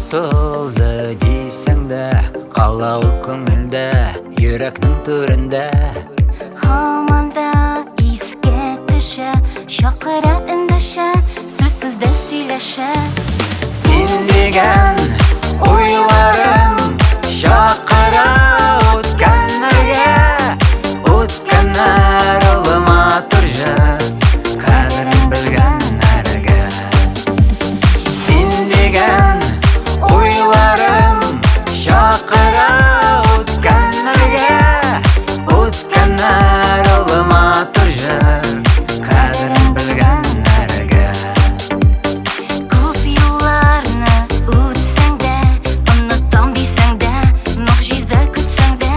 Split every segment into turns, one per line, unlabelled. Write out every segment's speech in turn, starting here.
Unutuldu дейсің де, қалауыл көңілді, жүректің төрінде.
Hamanda еске düşe, şakıra ündəşə, sözsüzdə söyləşə.
Sen деген oylarım şakıra ötkənlərə, ötkənlər olma turca, qədrin bilgənlərə. Sen деген oylarım şakıra ötkənlərə, ötkənlər olma turca, qədrin bilgənlərə.
Көп yıllarını ötsəng də, unutam desəng də, mucize kütsəng də.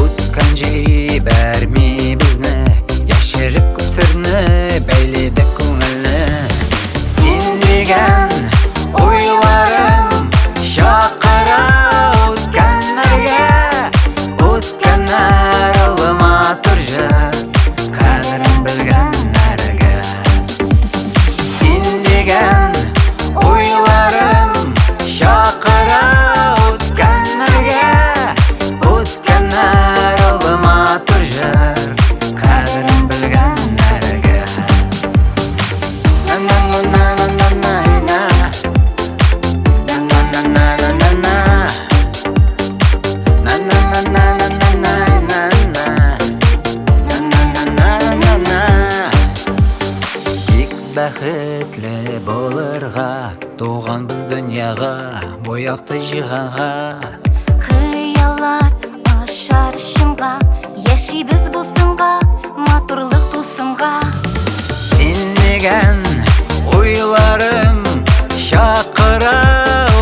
Ötkən жібермей бізні, яшіріп көп сырны, бәйледі көңілні. Сен деген ойларым шақыра өткенлерге, өткенлер олыма тұржы, қадірін білгенлерге. Сен деген ойларым шақыра өткенлерге, өткенлер олыма тұржы, қадірін білгенлерге. Тек бақытлы болырға, туған біз дүнияға, бояқты жиғанға.
Хыяллар ашар шыңға, яшибіз бұл сынға, матурлық тусынға.
Сен деген ойларым шақыра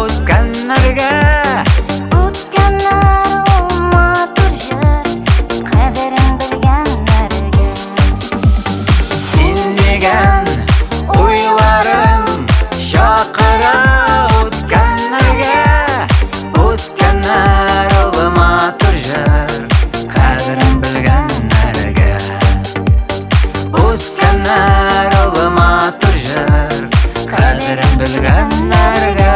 өткенлерге,
Өткенлер олма тұржыр, қадірін білгенлерге.
сен деген ойларым шақыра өткенлерге, өткенлер олыма тұржыр, қадірін білгенлерге. Өткенлер олыма тұржыр, қадірін білгенлерге.